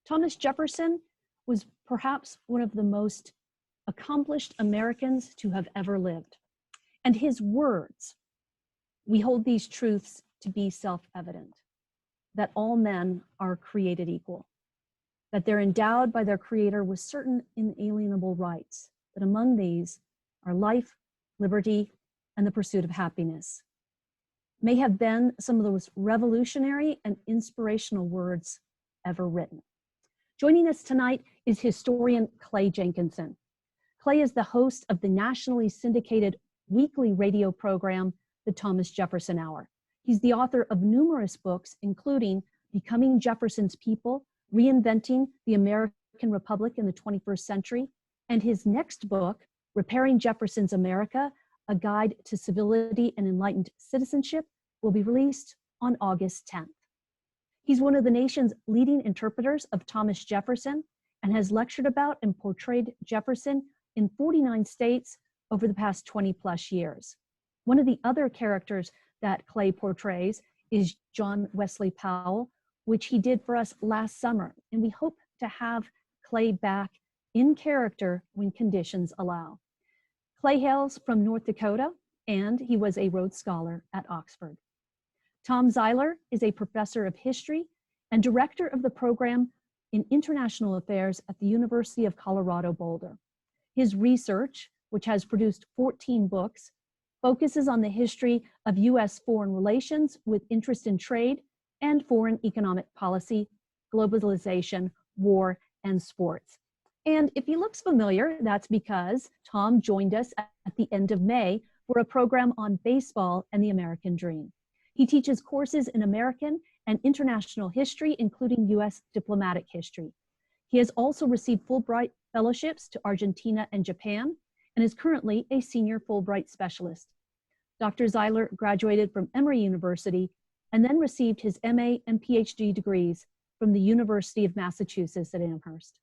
Thomas Jefferson was perhaps one of the most accomplished Americans to have ever lived. And his words, we hold these truths to be self-evident, that all men are created equal, that they're endowed by their creator with certain inalienable rights, that among these are life, liberty, and the pursuit of happiness, may have been some of the most revolutionary and inspirational words ever written. Joining us tonight is historian Clay Jenkinson. Clay is the host of the nationally syndicated weekly radio program, The Thomas Jefferson Hour. He's the author of numerous books, including Becoming Jefferson's People, Reinventing the American Republic in the 21st Century, and his next book, Repairing Jefferson's America, A Guide to Civility and Enlightened Citizenship, will be released on August 10th. He's one of the nation's leading interpreters of Thomas Jefferson and has lectured about and portrayed Jefferson in 49 states over the past 20 plus years. One of the other characters that Clay portrays is John Wesley Powell, which he did for us last summer. And we hope to have Clay back in character when conditions allow. Clay hails from North Dakota, and he was a Rhodes Scholar at Oxford. Tom Zeiler is a professor of history and director of the program in international affairs at the University of Colorado Boulder. His research, which has produced 14 books, focuses on the history of U.S. foreign relations with interest in trade and foreign economic policy, globalization, war, and sports. And if he looks familiar, that's because Tom joined us at the end of May for a program on baseball and the American dream. He teaches courses in American and international history, including U.S. diplomatic history. He has also received Fulbright fellowships to Argentina and Japan, and is currently a senior Fulbright specialist. Dr. Zeiler graduated from Emory University and then received his MA and PhD degrees from the University of Massachusetts at Amherst.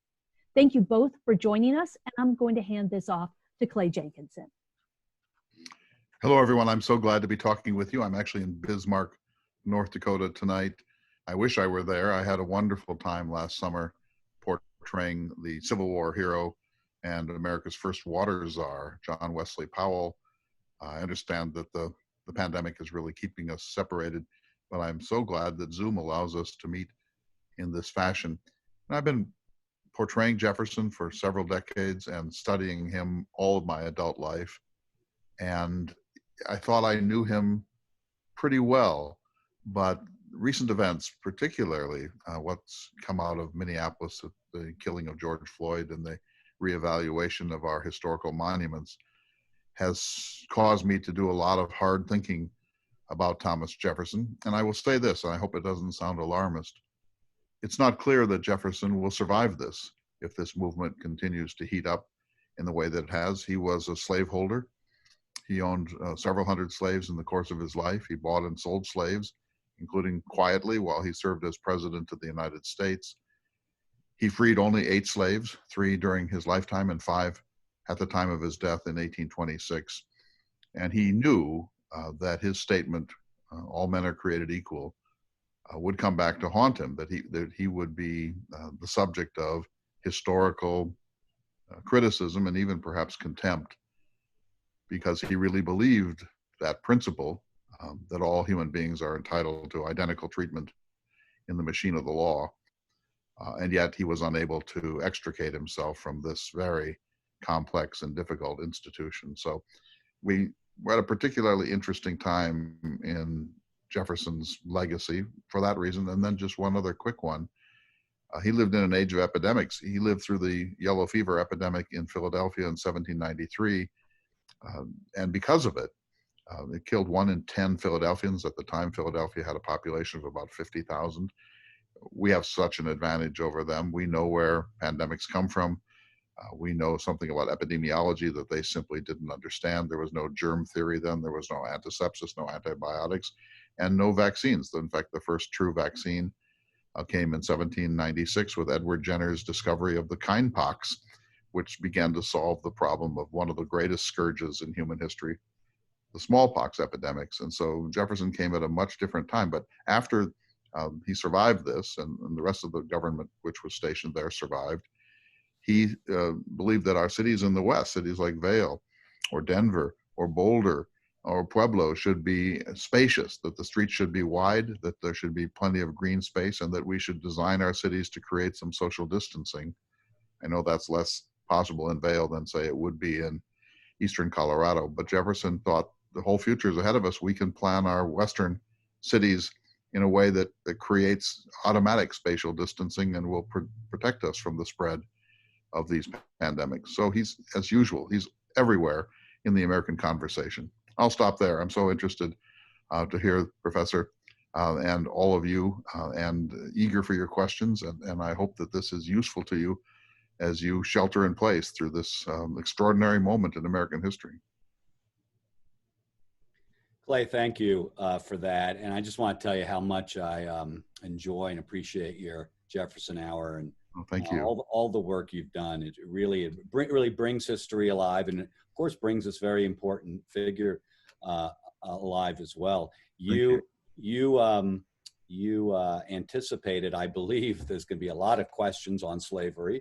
Thank you both for joining us, and I'm going to hand this off to Clay Jenkinson. Hello, everyone. I'm so glad to be talking with you. I'm actually in Bismarck, North Dakota tonight. I wish I were there. I had a wonderful time last summer portraying the Civil War hero and America's first water czar, John Wesley Powell. I understand that the pandemic is really keeping us separated, but I'm so glad that Zoom allows us to meet in this fashion. And I've been portraying Jefferson for several decades and studying him all of my adult life. And I thought I knew him pretty well, but recent events, particularly what's come out of Minneapolis, the killing of George Floyd and the reevaluation of our historical monuments, has caused me to do a lot of hard thinking about Thomas Jefferson. And I will say this, and I hope it doesn't sound alarmist. It's not clear that Jefferson will survive this if this movement continues to heat up in the way that it has. He was a slaveholder. He owned several hundred slaves in the course of his life. He bought and sold slaves, including quietly while he served as president of the United States. He freed only 8 slaves, 3 during his lifetime and 5 at the time of his death in 1826. And he knew that his statement, all men are created equal, would come back to haunt him, that he would be the subject of historical criticism and even perhaps contempt, because he really believed that principle, that all human beings are entitled to identical treatment in the machine of the law. And yet he was unable to extricate himself from this very complex and difficult institution. So we're at a particularly interesting time in Jefferson's legacy for that reason. And then just one other quick one. He lived in an age of epidemics. He lived through the yellow fever epidemic in Philadelphia in 1793. And because of it, it killed 1 in 10 Philadelphians. At the time, Philadelphia had a population of about 50,000. We have such an advantage over them. We know where pandemics come from. We know something about epidemiology that they simply didn't understand. There was no germ theory then. There was no antisepsis, no antibiotics, and no vaccines. In fact, the first true vaccine came in 1796 with Edward Jenner's discovery of the kindpox, which began to solve the problem of one of the greatest scourges in human history, the smallpox epidemics. And so Jefferson came at a much different time. But after He survived this, and the rest of the government which was stationed there survived. He believed that our cities in the West, cities like Vail or Denver or Boulder or Pueblo, should be spacious, that the streets should be wide, that there should be plenty of green space, and that we should design our cities to create some social distancing. I know that's less possible in Vail than, say, it would be in eastern Colorado, but Jefferson thought the whole future is ahead of us. We can plan our Western cities in a way that creates automatic spatial distancing and will protect us from the spread of these pandemics. So he's, as usual, he's everywhere in the American conversation. I'll stop there. I'm so interested to hear, Professor, and all of you, and eager for your questions. And I hope that this is useful to you as you shelter in place through this extraordinary moment in American history. Clay, thank you for that. And I just want to tell you how much I enjoy and appreciate your Jefferson Hour, and thank you. All the work you've done. It really brings history alive, and of course brings this very important figure alive as well. You anticipated, I believe, there's going to be a lot of questions on slavery.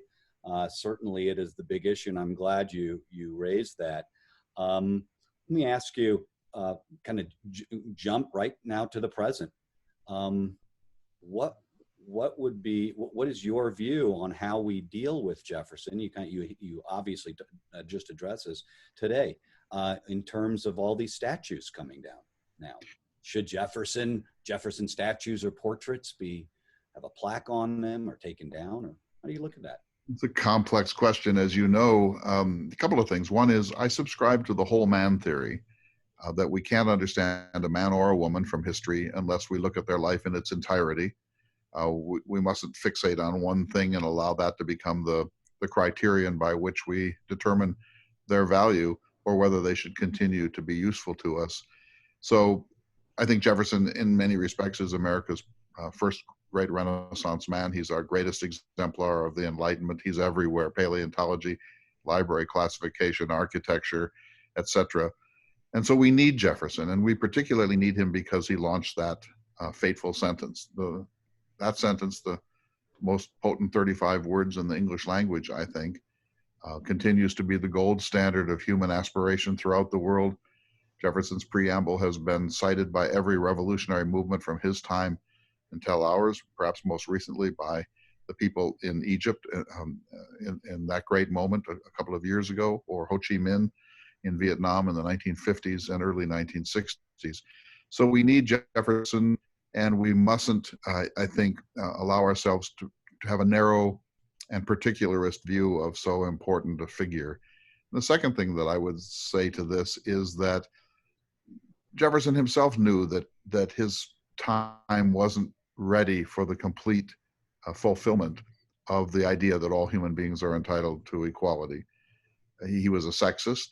Certainly, it is the big issue, and I'm glad you raised that. Let me ask you, kind of jump right now to the present. What is your view on how we deal with Jefferson? You obviously just addressed this today in terms of all these statues coming down now. Should Jefferson statues or portraits have a plaque on them or taken down, or how do you look at that? It's a complex question, as you know. A couple of things. One is I subscribe to the whole man theory, that we can't understand a man or a woman from history unless we look at their life in its entirety. We mustn't fixate on one thing and allow that to become the criterion by which we determine their value or whether they should continue to be useful to us. So I think Jefferson, in many respects, is America's first great Renaissance man. He's our greatest exemplar of the Enlightenment. He's everywhere: paleontology, library classification, architecture, etc. And so we need Jefferson, and we particularly need him because he launched that fateful sentence. That sentence, the most potent 35 words in the English language, I think, continues to be the gold standard of human aspiration throughout the world. Jefferson's preamble has been cited by every revolutionary movement from his time until ours, perhaps most recently by the people in Egypt in that great moment a couple of years ago, or Ho Chi Minh in Vietnam in the 1950s and early 1960s. So we need Jefferson, and we mustn't, I think, allow ourselves to have a narrow and particularist view of so important a figure. The second thing that I would say to this is that Jefferson himself knew that his time wasn't ready for the complete fulfillment of the idea that all human beings are entitled to equality. He was a sexist.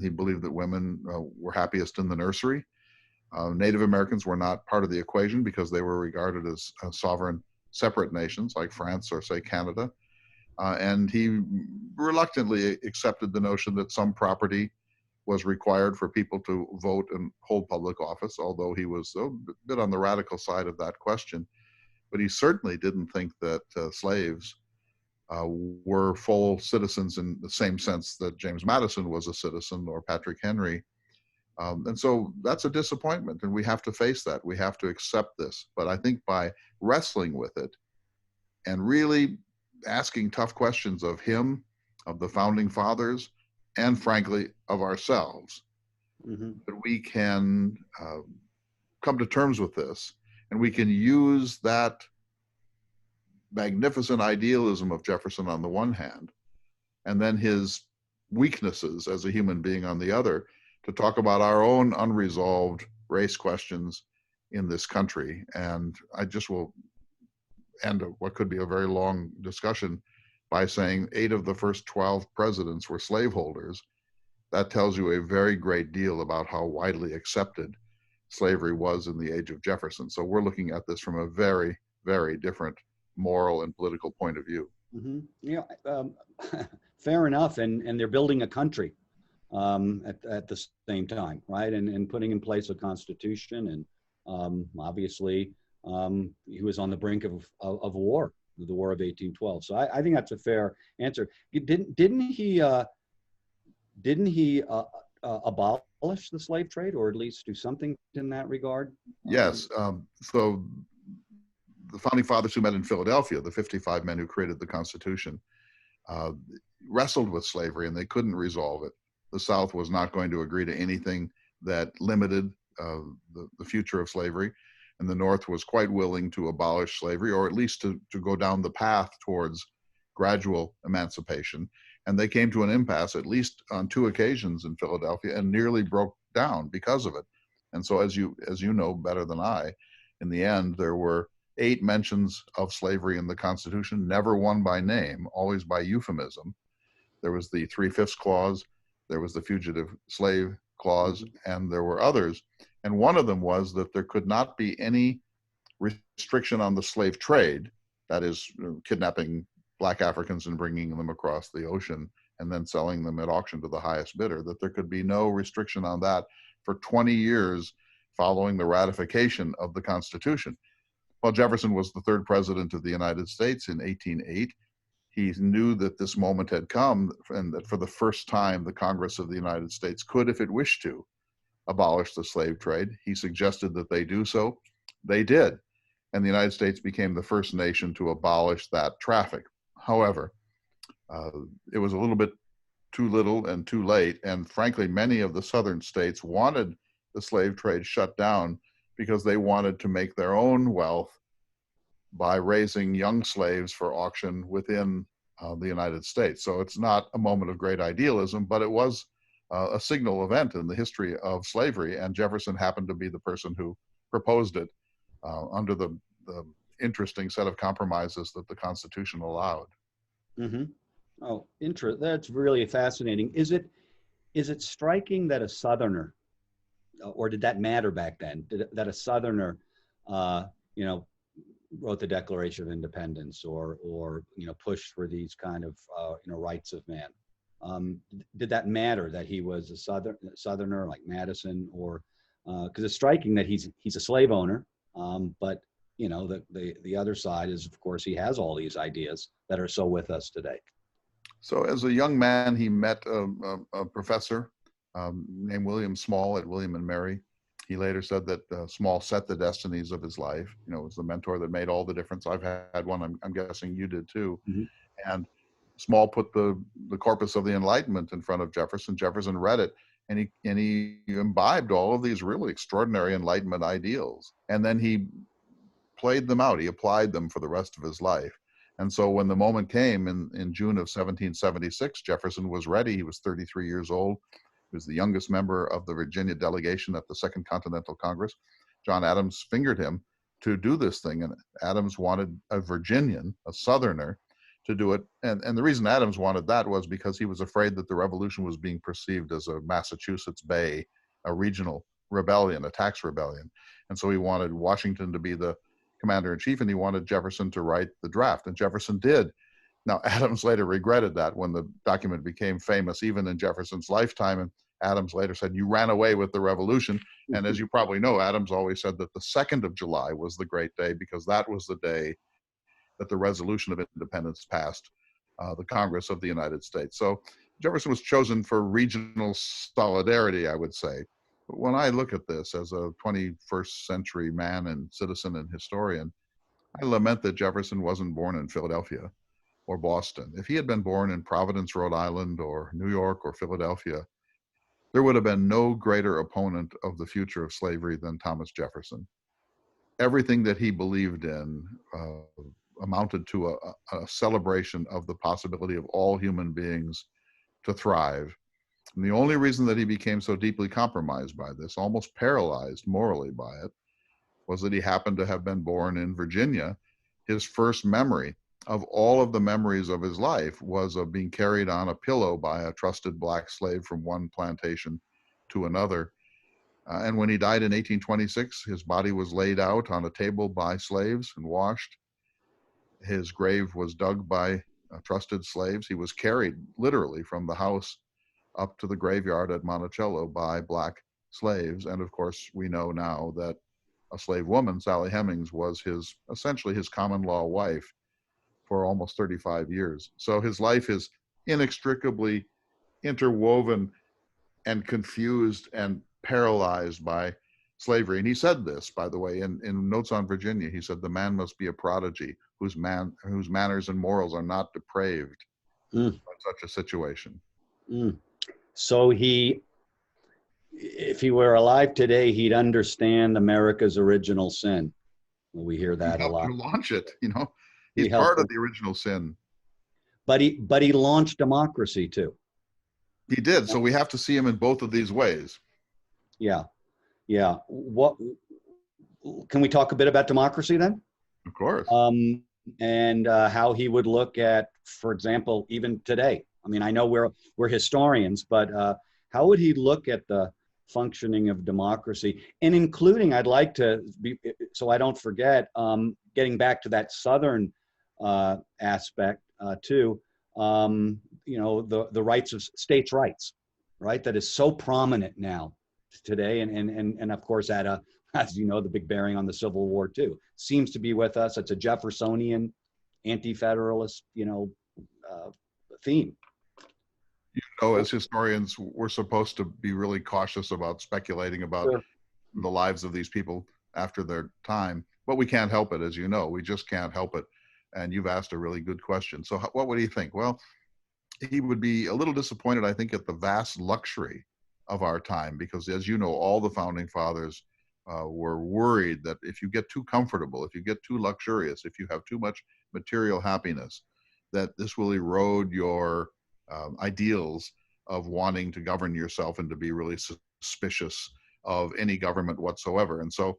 He believed that women were happiest in the nursery. Native Americans were not part of the equation because they were regarded as sovereign, separate nations like France or, say, Canada. And he reluctantly accepted the notion that some property was required for people to vote and hold public office, although he was a bit on the radical side of that question. But he certainly didn't think that slaves were full citizens in the same sense that James Madison was a citizen or Patrick Henry. And so that's a disappointment, and we have to face that. We have to accept this. But I think by wrestling with it and really asking tough questions of him, of the founding fathers, and frankly, of ourselves, that we can come to terms with this, and we can use that magnificent idealism of Jefferson on the one hand, and then his weaknesses as a human being on the other, to talk about our own unresolved race questions in this country. And I just will end what could be a very long discussion by saying 8 of the first 12 presidents were slaveholders. That tells you a very great deal about how widely accepted slavery was in the age of Jefferson. So we're looking at this from a very, very different moral and political point of view. Yeah, fair enough. And they're building a country at the same time, right? And putting in place a constitution, and obviously he was on the brink of war, the War of 1812. So I think that's a fair answer. Didn't he abolish the slave trade, or at least do something in that regard? Yes. So the founding fathers who met in Philadelphia, the 55 men who created the Constitution, wrestled with slavery, and they couldn't resolve it. The South was not going to agree to anything that limited the future of slavery, and the North was quite willing to abolish slavery, or at least to go down the path towards gradual emancipation. And they came to an impasse, at least on 2 occasions in Philadelphia, and nearly broke down because of it. And so, as you know better than I, in the end, there were 8 mentions of slavery in the Constitution, never one by name, always by euphemism. There was the 3/5 clause, there was the fugitive slave clause, and there were others. And one of them was that there could not be any restriction on the slave trade, that is, kidnapping Black Africans and bringing them across the ocean and then selling them at auction to the highest bidder, that there could be no restriction on that for 20 years following the ratification of the Constitution. Well, Jefferson was the 3rd president of the United States in 1808. He knew that this moment had come, and that for the first time, the Congress of the United States could, if it wished to, abolish the slave trade. He suggested that they do so. They did. And the United States became the first nation to abolish that traffic. However, it was a little bit too little and too late. And frankly, many of the southern states wanted the slave trade shut down because they wanted to make their own wealth by raising young slaves for auction within the United States. So it's not a moment of great idealism, but it was a signal event in the history of slavery. And Jefferson happened to be the person who proposed it under the interesting set of compromises that the Constitution allowed. Mm-hmm. Oh, that's really fascinating. Is it striking that a Southerner, or did that matter back then, that a Southerner, wrote the Declaration of Independence, or pushed for these kind of rights of man? Did that matter that he was a Southerner like Madison, or because it's striking that he's a slave owner, but the other side is, of course, he has all these ideas that are so with us today. So as a young man, he met a professor named William Small at William and Mary. He later said that Small set the destinies of his life. It was the mentor that made all the difference. I've had one. I'm guessing you did too. Mm-hmm. And Small put the corpus of the Enlightenment in front of Jefferson. Jefferson read it, and he imbibed all of these really extraordinary Enlightenment ideals. And then he played them out. He applied them for the rest of his life. And so when the moment came in June of 1776, Jefferson was ready. He was 33 years old. He was the youngest member of the Virginia delegation at the Second Continental Congress. John Adams fingered him to do this thing. And Adams wanted a Virginian, a Southerner, to do it. And the reason Adams wanted that was because he was afraid that the revolution was being perceived as a Massachusetts Bay, a regional rebellion, a tax rebellion. And so he wanted Washington to be the commander-in-chief, and he wanted Jefferson to write the draft, and Jefferson did. Now, Adams later regretted that when the document became famous, even in Jefferson's lifetime, and Adams later said, "You ran away with the revolution." And as you probably know, Adams always said that the 2nd of July was the great day, because that was the day that the Resolution of Independence passed the Congress of the United States. So Jefferson was chosen for regional solidarity, I would say. But when I look at this as a 21st century man and citizen and historian, I lament that Jefferson wasn't born in Philadelphia or Boston. If he had been born in Providence, Rhode Island, or New York, or Philadelphia, there would have been no greater opponent of the future of slavery than Thomas Jefferson. Everything that he believed in amounted to a celebration of the possibility of all human beings to thrive. And the only reason that he became so deeply compromised by this, almost paralyzed morally by it, was that he happened to have been born in Virginia. His first memory of all of the memories of his life was of being carried on a pillow by a trusted Black slave from one plantation to another. And when he died in 1826, his body was laid out on a table by slaves and washed. His grave was dug by trusted slaves. He was carried literally from the house up to the graveyard at Monticello by Black slaves. And of course, we know now that a slave woman, Sally Hemings, was essentially his common law wife for almost 35 years. So his life is inextricably interwoven and confused and paralyzed by slavery. And he said this, by the way, in Notes on Virginia. He said, "The man must be a prodigy whose manners and morals are not depraved by such a situation." So if he were alive today, he'd understand America's original sin. Well, we hear that a lot. He helped to launch it, you know. He's part of the original sin. But he launched democracy too. He did. So we have to see him in both of these ways. Yeah. What can we talk a bit about democracy then? Of course. And how he would look at, for example, even today. I mean, I know we're historians, but how would he look at the functioning of democracy, and including, I'd like to be, so I don't forget, getting back to that Southern aspect too. You know, the rights of states' rights, right? That is so prominent now today, and of course had as you know, the big bearing on the Civil War too. Seems to be with us. It's a Jeffersonian, anti-federalist, you know, theme. You know, as historians, we're supposed to be really cautious about speculating about the lives of these people after their time, but we can't help it, as you know. We just can't help it. And you've asked a really good question. So what would he think? Well, he would be a little disappointed, I think, at the vast luxury of our time, because, as you know, all the founding fathers were worried that if you get too comfortable, if you get too luxurious, if you have too much material happiness, that this will erode your ideals of wanting to govern yourself and to be really suspicious of any government whatsoever. And so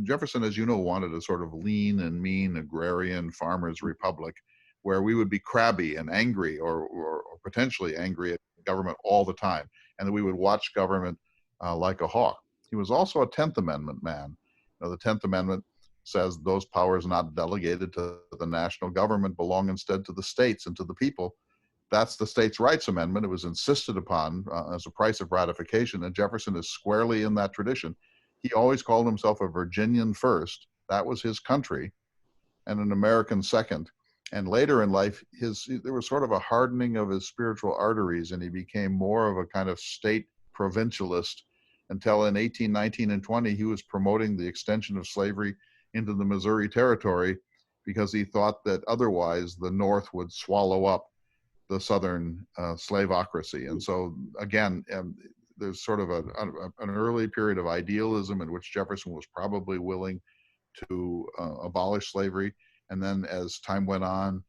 Jefferson, as you know, wanted a sort of lean and mean agrarian farmers' republic where we would be crabby and angry or potentially angry at government all the time, and that we would watch government like a hawk. He was also a 10th Amendment man. You know, the 10th Amendment says those powers not delegated to the national government belong instead to the states and to the people. That's the States' Rights Amendment. It was insisted upon as a price of ratification, and Jefferson is squarely in that tradition. He always called himself a Virginian first. That was his country, and an American second. And later in life, there was sort of a hardening of his spiritual arteries, and he became more of a kind of state provincialist until in 1819 and 20, he was promoting the extension of slavery into the Missouri Territory because he thought that otherwise the North would swallow up the Southern slaveocracy. And so again, there's sort of an early period of idealism in which Jefferson was probably willing to abolish slavery. And then as time went on,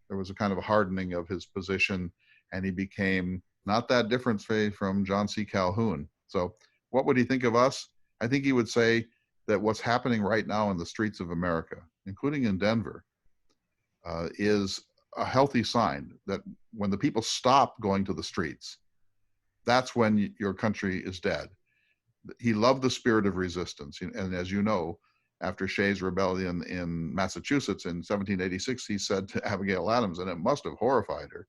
there was a kind of hardening of his position, and he became not that different, say, from John C. Calhoun. So what would he think of us? I think he would say that what's happening right now in the streets of America, including in Denver, is a healthy sign that when the people stop going to the streets, that's when your country is dead. He loved the spirit of resistance. And as you know, after Shays' rebellion in Massachusetts in 1786, he said to Abigail Adams, and it must have horrified her,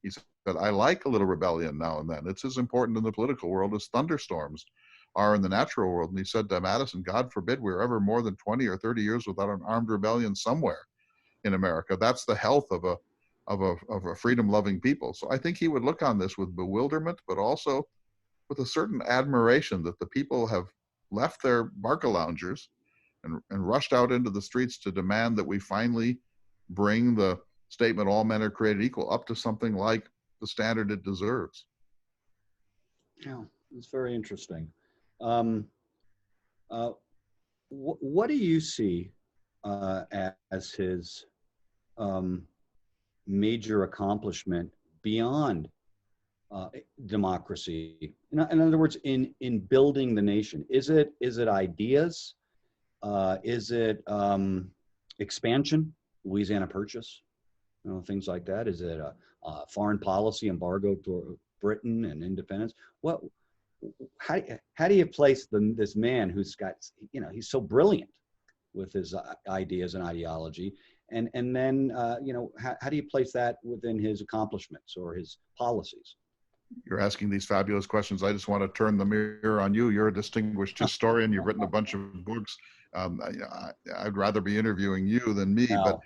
he said, "I like a little rebellion now and then. It's as important in the political world as thunderstorms are in the natural world." And he said to Madison, "God forbid we're ever more than 20 or 30 years without an armed rebellion somewhere in America. That's the health of a freedom-loving people." So I think he would look on this with bewilderment, but also with a certain admiration that the people have left their barca loungers and rushed out into the streets to demand that we finally bring the statement "all men are created equal" up to something like the standard it deserves. Yeah, it's very interesting. What do you see as his major accomplishment beyond democracy? In other words, in building the nation, is it ideas? Is it expansion, Louisiana Purchase, you know, things like that? Is it a foreign policy embargo to Britain and independence? How do you place this man who's got, you know, he's so brilliant with his ideas and ideology, and then you know, how do you place that within his accomplishments or his policies? You're asking these fabulous questions. I just want to turn the mirror on you. You're a distinguished historian. You've written a bunch of books. I'd rather be interviewing you than me, but Wow.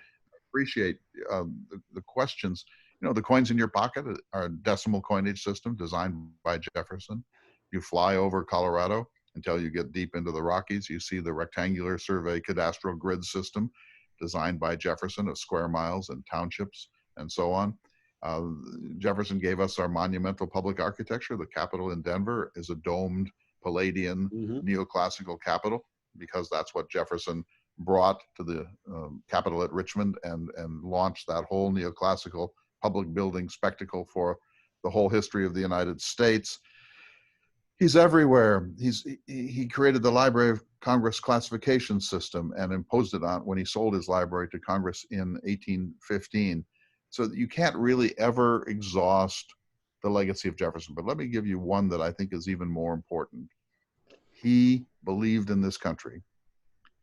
appreciate the questions. You know, the coins in your pocket are a decimal coinage system designed by Jefferson. You fly over Colorado until you get deep into the Rockies. You see the rectangular survey cadastral grid system designed by Jefferson of square miles and townships and so on. Jefferson gave us our monumental public architecture. The Capitol in Denver is a domed Palladian neoclassical Capitol, because that's what Jefferson brought to the Capitol at Richmond and launched that whole neoclassical public building spectacle for the whole history of the United States. He's everywhere. He created the Library of Congress classification system and imposed it on when he sold his library to Congress in 1815. So you can't really ever exhaust the legacy of Jefferson. But let me give you one that I think is even more important. He believed in this country.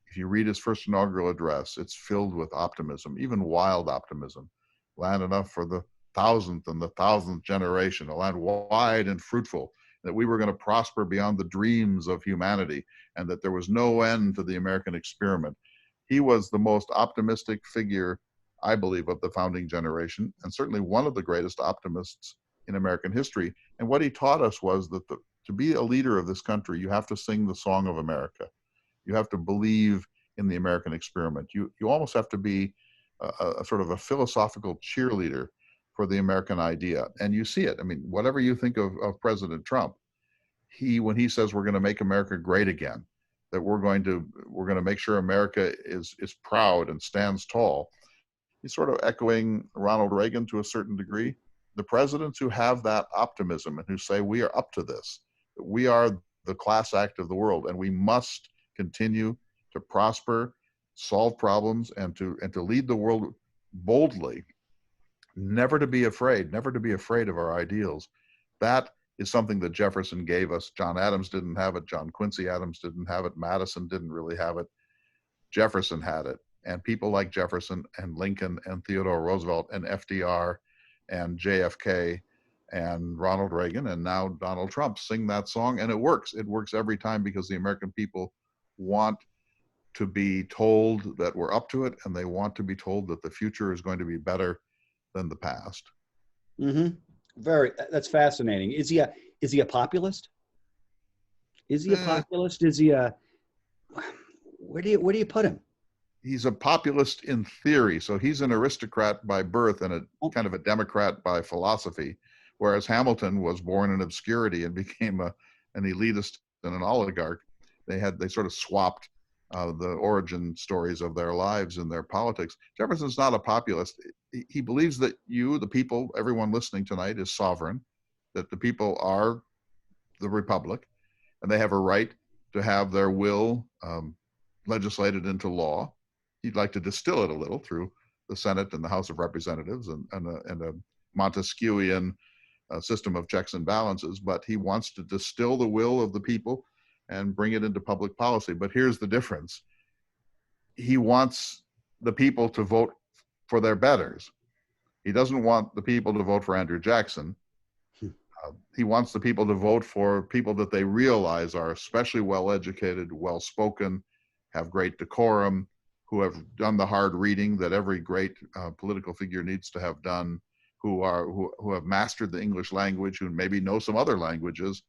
If you read his first inaugural address, it's filled with optimism, even wild optimism. Land enough for the thousandth and the thousandth generation, a land wide and fruitful, that we were going to prosper beyond the dreams of humanity, and that there was no end to the American experiment. He was the most optimistic figure, I believe, of the founding generation, and certainly one of the greatest optimists in American history. And what he taught us was that to be a leader of this country, you have to sing the song of America. You have to believe in the American experiment. You almost have to be a sort of a philosophical cheerleader for the American idea. And you see it. I mean, whatever you think of President Trump, when he says we're going to make America great again, that we're going to make sure America is proud and stands tall, he's sort of echoing Ronald Reagan to a certain degree. The presidents who have that optimism and who say we are up to this, we are the class act of the world, and we must continue to prosper, solve problems, and to lead the world boldly, never to be afraid of our ideals. That is something that Jefferson gave us. John Adams didn't have it. John Quincy Adams didn't have it. Madison didn't really have it. Jefferson had it. And people like Jefferson and Lincoln and Theodore Roosevelt and FDR and JFK and Ronald Reagan and now Donald Trump sing that song, and it works. It works every time, because the American people want to be told that we're up to it, and they want to be told that the future is going to be better than the past. That's fascinating. Is he a populist? Is he a populist? Is he where do you put him? He's a populist in theory. So he's an aristocrat by birth and a kind of a Democrat by philosophy, whereas Hamilton was born in obscurity and became an elitist and an oligarch. They sort of swapped the origin stories of their lives and their politics. Jefferson's not a populist. He believes that the people, everyone listening tonight, is sovereign, that the people are the republic, and they have a right to have their will legislated into law. He'd like to distill it a little through the Senate and the House of Representatives and a Montesquieuian system of checks and balances, but he wants to distill the will of the people and bring it into public policy. But here's the difference. He wants the people to vote for their betters. He doesn't want the people to vote for Andrew Jackson. He wants the people to vote for people that they realize are especially well-educated, well-spoken, have great decorum, who have done the hard reading that every great political figure needs to have done, who have mastered the English language, who maybe know some other languages,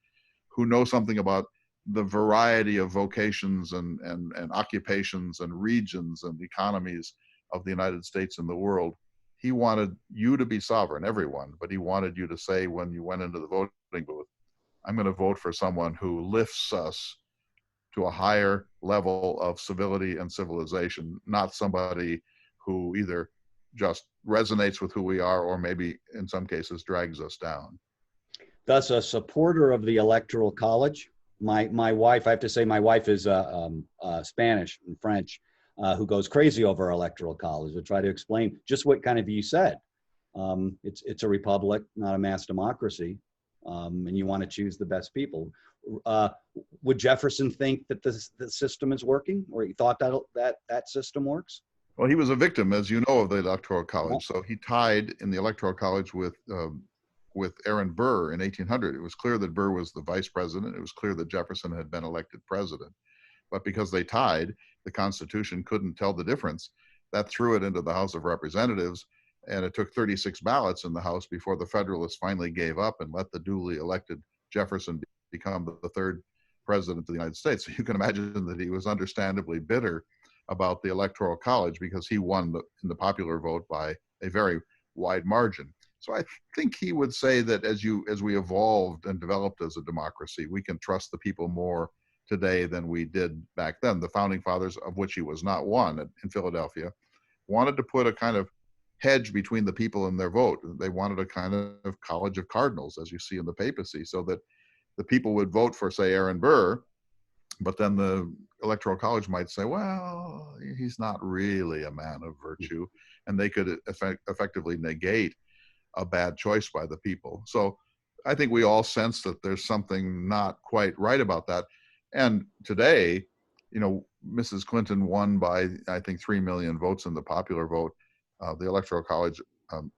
who know something about the variety of vocations and occupations and regions and economies of the United States and the world. He wanted you to be sovereign, everyone, but he wanted you to say when you went into the voting booth, I'm going to vote for someone who lifts us to a higher level of civility and civilization, not somebody who either just resonates with who we are or maybe in some cases drags us down. Thus, a supporter of the Electoral College. My wife, I have to say, my wife is Spanish and French, who goes crazy over Electoral College to try to explain just what kind of you said. It's a republic, not a mass democracy, and you want to choose the best people. Would Jefferson think that the system is working, or he thought that system works? Well, he was a victim, as you know, of the Electoral College. So he tied in the Electoral College with with Aaron Burr in 1800. It was clear that Burr was the vice president. It was clear that Jefferson had been elected president. But because they tied, the Constitution couldn't tell the difference. That threw it into the House of Representatives, and it took 36 ballots in the House before the Federalists finally gave up and let the duly elected Jefferson become the third president of the United States. So you can imagine that he was understandably bitter about the Electoral College because he won in the popular vote by a very wide margin. So I think he would say that as we evolved and developed as a democracy, we can trust the people more today than we did back then. The founding fathers, of which he was not one in Philadelphia, wanted to put a kind of hedge between the people and their vote. They wanted a kind of college of cardinals, as you see in the papacy, so that the people would vote for, say, Aaron Burr, but then the Electoral College might say, well, he's not really a man of virtue, and they could effectively negate a bad choice by the people. So I think we all sense that there's something not quite right about that. And today, Mrs. Clinton won by, I think, 3 million votes in the popular vote. The Electoral College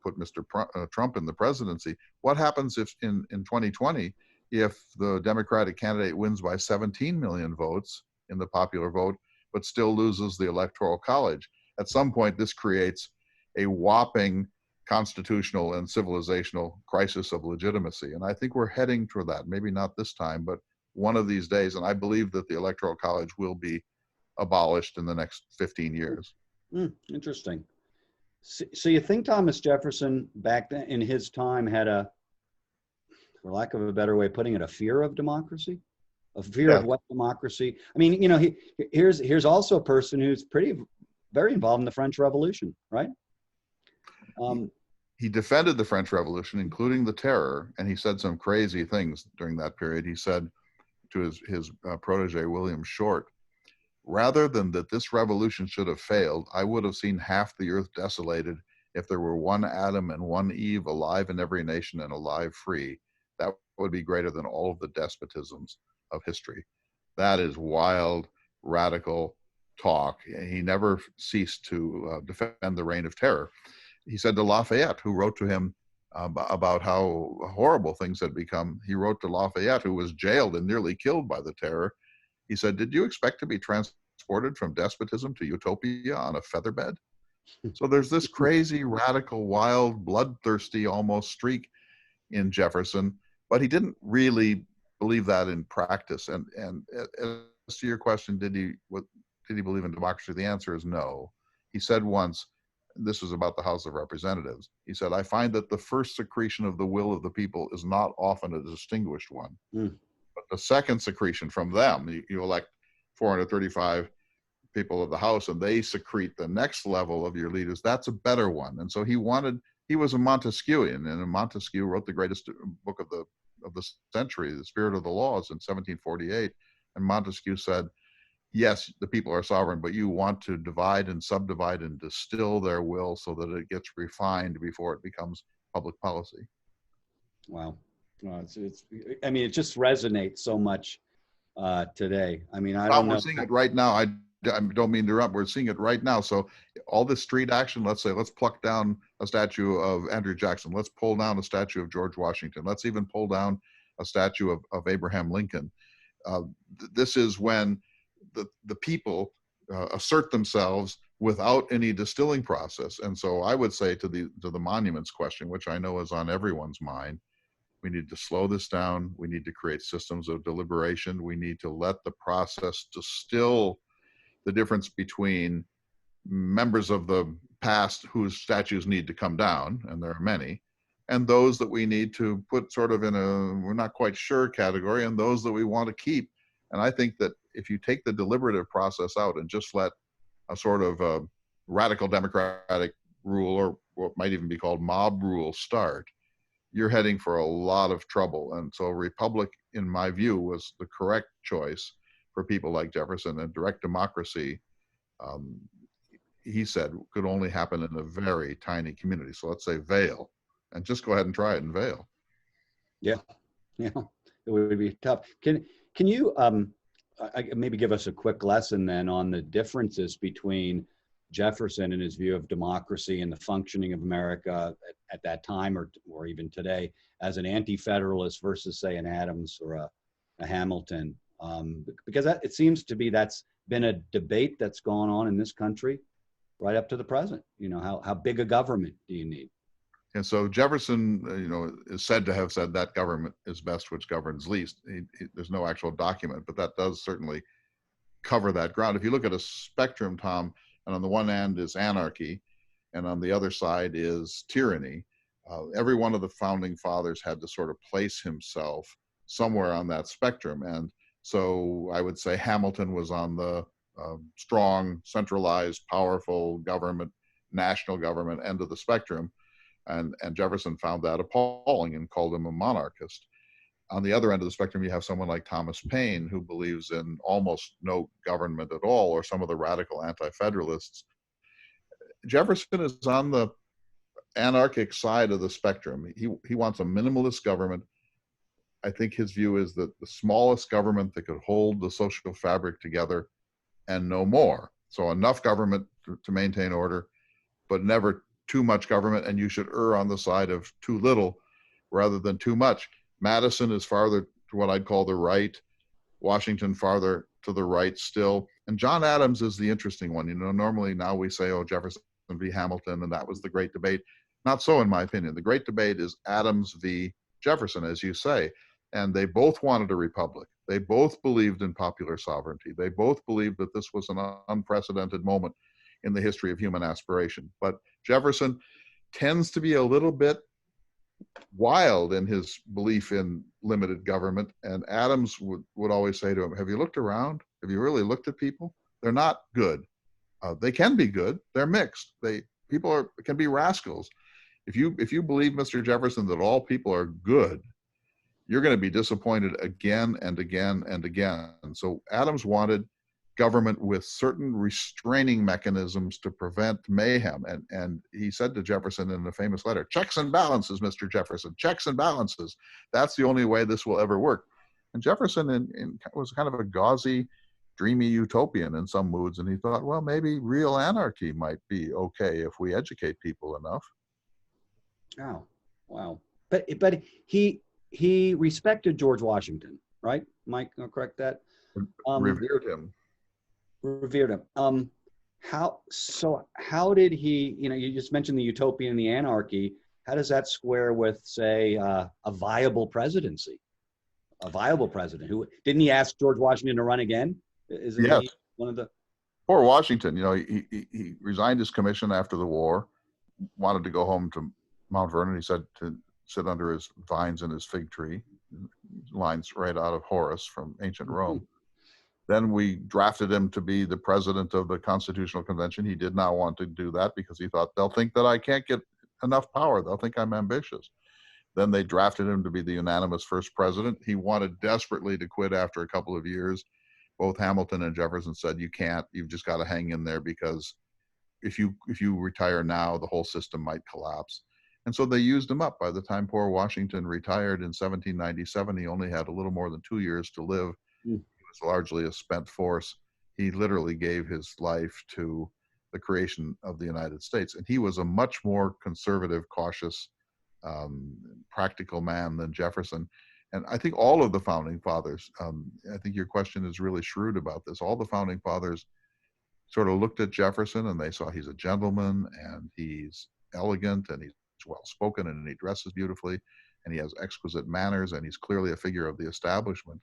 put Mr. Trump in the presidency. What happens if in 2020, if the Democratic candidate wins by 17 million votes in the popular vote, but still loses the Electoral College? At some point, this creates a whopping constitutional and civilizational crisis of legitimacy. And I think we're heading toward that. Maybe not this time, but one of these days. And I believe that the Electoral College will be abolished in the next 15 years. Interesting. So you think Thomas Jefferson back then in his time had for lack of a better way of putting it, a fear of democracy? A fear of what democracy? I mean, here's also a person who's very involved in the French Revolution, right? He defended the French Revolution, including the terror, and he said some crazy things during that period. He said to his protege, William Short, rather than that this revolution should have failed, I would have seen half the earth desolated if there were one Adam and one Eve alive in every nation and alive free. That would be greater than all of the despotisms of history. That is wild, radical talk. He never ceased to defend the reign of terror. He said to Lafayette, who wrote to him about how horrible things had become, he wrote to Lafayette, who was jailed and nearly killed by the terror. He said, did you expect to be transported from despotism to utopia on a featherbed? So there's this crazy, radical, wild, bloodthirsty almost streak in Jefferson, but he didn't really believe that in practice. And as to your question, did he believe in democracy? The answer is no. He said once, this was about the House of Representatives, he said, I find that the first secretion of the will of the people is not often a distinguished one. But the second secretion from them, you elect 435 people of the House and they secrete the next level of your leaders, that's a better one. And so he was a Montesquieuian, and Montesquieu wrote the greatest book of the century, The Spirit of the Laws, in 1748. And Montesquieu said, yes, the people are sovereign, but you want to divide and subdivide and distill their will so that it gets refined before it becomes public policy. Wow. It just resonates so much today. I mean, I don't know. We're seeing it right now. I don't mean to interrupt. We're seeing it right now. So all this street action, let's pluck down a statue of Andrew Jackson. Let's pull down a statue of George Washington. Let's even pull down a statue of Abraham Lincoln. This is when the people assert themselves without any distilling process. And so I would say to the monuments question, which I know is on everyone's mind, we need to slow this down. We need to create systems of deliberation. We need to let the process distill the difference between members of the past whose statues need to come down, and there are many, and those that we need to put sort of in a we're not quite sure category, and those that we want to keep. And I think that if you take the deliberative process out and just let a sort of radical democratic rule, or what might even be called mob rule, start, you're heading for a lot of trouble. And so republic, in my view, was the correct choice for people like Jefferson. And direct democracy, he said, could only happen in a very tiny community. So let's say Vail, and just go ahead and try it in Vail. Yeah, it would be tough. Can you maybe give us a quick lesson then on the differences between Jefferson and his view of democracy and the functioning of America at that time, or even today, as an anti-federalist versus, say, an Adams or a Hamilton? Because it seems to be that's been a debate that's gone on in this country right up to the present. You know, how big a government do you need? And so Jefferson, is said to have said that government is best which governs least. There's no actual document, but that does certainly cover that ground. If you look at a spectrum, Tom, and on the one hand is anarchy, and on the other side is tyranny, every one of the founding fathers had to sort of place himself somewhere on that spectrum. And so I would say Hamilton was on the strong, centralized, powerful government, national government end of the spectrum. And Jefferson found that appalling and called him a monarchist. On the other end of the spectrum, you have someone like Thomas Paine, who believes in almost no government at all, or some of the radical anti-federalists. Jefferson is on the anarchic side of the spectrum. He wants a minimalist government. I think his view is that the smallest government that could hold the social fabric together and no more. So enough government to maintain order, but never too much government, and you should err on the side of too little rather than too much. Madison is farther to what I'd call the right, Washington farther to the right still. And John Adams is the interesting one. Normally now we say, oh, Jefferson v. Hamilton, and that was the great debate. Not so, in my opinion. The great debate is Adams v. Jefferson, as you say. And they both wanted a republic. They both believed in popular sovereignty. They both believed that this was an unprecedented moment in the history of human aspiration. But Jefferson tends to be a little bit wild in his belief in limited government. And Adams would always say to him, have you looked around? Have you really looked at people? They're not good. They can be good. They're mixed. People can be rascals. If you believe, Mr. Jefferson, that all people are good, you're going to be disappointed again and again and again. And so Adams wanted government with certain restraining mechanisms to prevent mayhem. And he said to Jefferson in a famous letter, checks and balances, Mr. Jefferson, checks and balances. That's the only way this will ever work. And Jefferson was kind of a gauzy, dreamy utopian in some moods. And he thought, well, maybe real anarchy might be okay if we educate people enough. Oh, wow. But he respected George Washington, right? Mike, I'll correct that. Revered him. How did he, you just mentioned the utopia and the anarchy. How does that square with, say, a viable presidency? A viable president who didn't he ask George Washington to run again? Isn't yes. He one of the poor Washington? He resigned his commission after the war, wanted to go home to Mount Vernon. He said to sit under his vines and his fig tree, lines right out of Horace from ancient Rome. Then we drafted him to be the president of the Constitutional Convention. He did not want to do that because he thought they'll think that I can't get enough power. They'll think I'm ambitious. Then they drafted him to be the unanimous first president. He wanted desperately to quit after a couple of years. Both Hamilton and Jefferson said, you can't, you've just got to hang in there because if you retire now, the whole system might collapse. And so they used him up. By the time poor Washington retired in 1797, he only had a little more than 2 years to live. He was largely a spent force. He literally gave his life to the creation of the United States. And he was a much more conservative, cautious, practical man than Jefferson. And I think all of the founding fathers, I think your question is really shrewd about this. All the founding fathers sort of looked at Jefferson and they saw he's a gentleman and he's elegant and he's well-spoken and he dresses beautifully and he has exquisite manners and he's clearly a figure of the establishment.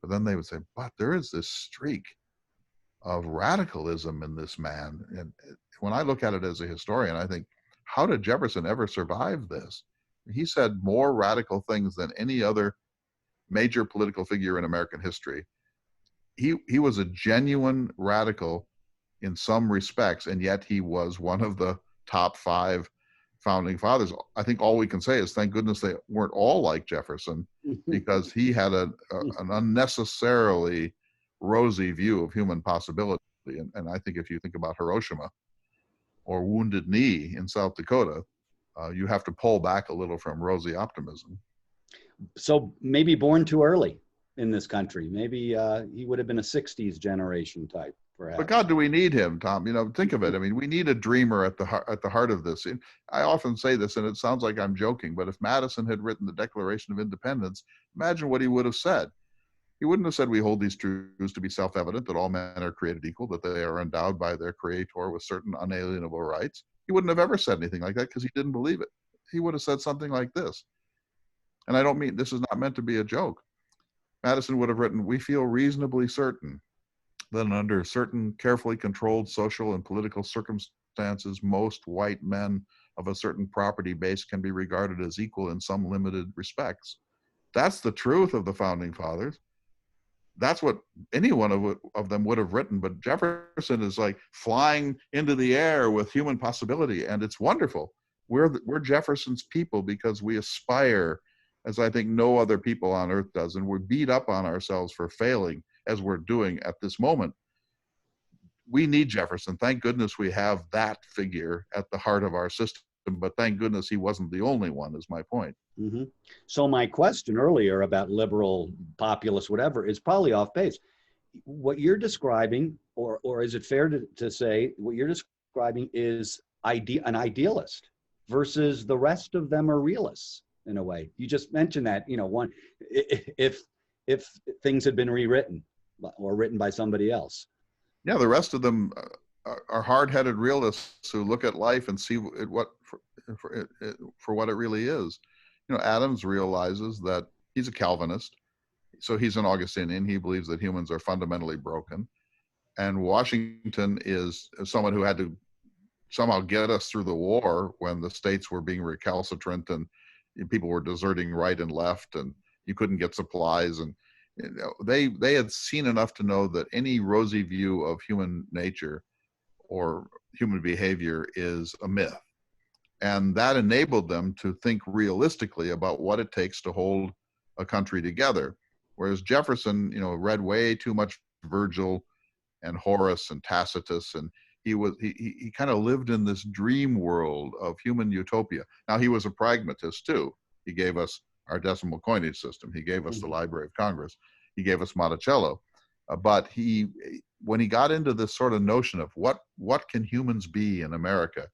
But then they would say, but there is this streak of radicalism in this man. And when I look at it as a historian, I think, how did Jefferson ever survive this? He said more radical things than any other major political figure in American history. He was a genuine radical in some respects, and yet he was one of the top 5 founding fathers. I think all we can say is thank goodness they weren't all like Jefferson, because he had an unnecessarily rosy view of human possibility. And I think if you think about Hiroshima or Wounded Knee in South Dakota, you have to pull back a little from rosy optimism. So maybe born too early in this country. Maybe he would have been a 60s generation type. perhaps. But God, do we need him, Tom? Think of it. I mean, we need a dreamer at the heart of this. And I often say this, and it sounds like I'm joking, but if Madison had written the Declaration of Independence, imagine what he would have said. He wouldn't have said we hold these truths to be self-evident, that all men are created equal, that they are endowed by their creator with certain unalienable rights. He wouldn't have ever said anything like that because he didn't believe it. He would have said something like this. And I don't mean, this is not meant to be a joke. Madison would have written, we feel reasonably certain that under certain carefully controlled social and political circumstances, most white men of a certain property base can be regarded as equal in some limited respects. That's the truth of the founding fathers. That's what any one of them would have written, but Jefferson is like flying into the air with human possibility, and it's wonderful. We're Jefferson's people because we aspire, as I think no other people on earth does, and we're beat up on ourselves for failing as we're doing at this moment. We need Jefferson. Thank goodness we have that figure at the heart of our system, but thank goodness he wasn't the only one, is my point. Mm-hmm. So my question earlier about liberal, populist, whatever, is probably off base. What you're describing, or is it fair to say what you're describing is an idealist versus the rest of them are realists in a way? You just mentioned that, one, if things had been rewritten or written by somebody else. Yeah, the rest of them are hard-headed realists who look at life and see what for what it really is. Adams realizes that he's a Calvinist, so he's an Augustinian. He believes that humans are fundamentally broken. And Washington is someone who had to somehow get us through the war when the states were being recalcitrant and people were deserting right and left, and you couldn't get supplies. And they had seen enough to know that any rosy view of human nature or human behavior is a myth. And that enabled them to think realistically about what it takes to hold a country together. Whereas Jefferson, read way too much Virgil and Horace and Tacitus, and he kind of lived in this dream world of human utopia. Now, he was a pragmatist too. He gave us our decimal coinage system. He gave us the Library of Congress. He gave us Monticello. But when he got into this sort of notion of what can humans be in America,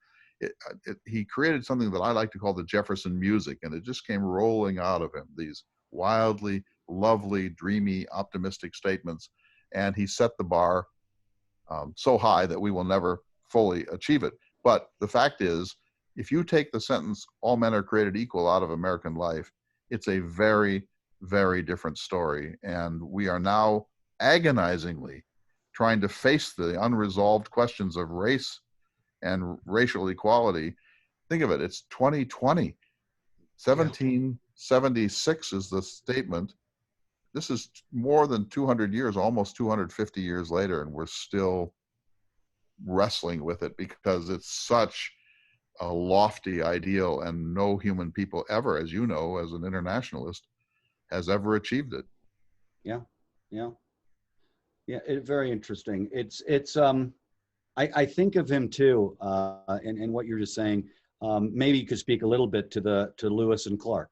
he created something that I like to call the Jefferson music, and it just came rolling out of him, these wildly, lovely, dreamy, optimistic statements. And he set the bar so high that we will never fully achieve it. But the fact is, if you take the sentence, all men are created equal, out of American life, it's a very, very different story. And we are now agonizingly trying to face the unresolved questions of race and racial equality. Think of it, it's 2020. 1776 is the statement. This is more than 200 years, almost 250 years later, and we're still wrestling with it because it's such a lofty ideal, and no human people ever, as you know, as an internationalist, has ever achieved it. Yeah. Very interesting. I think of him too, and what you're just saying. Maybe you could speak a little bit to Lewis and Clark.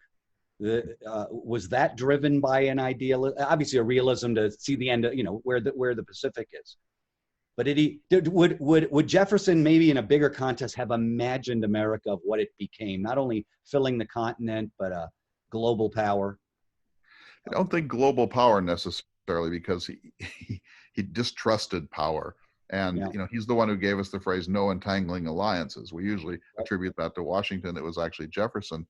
Was that driven by an ideal, obviously a realism to see the end, where the Pacific is? But would Jefferson, maybe in a bigger context, have imagined America of what it became, not only filling the continent, but a global power? I don't think global power necessarily, because he distrusted power. And he's the one who gave us the phrase "no entangling alliances." We usually attribute that to Washington. It was actually Jefferson.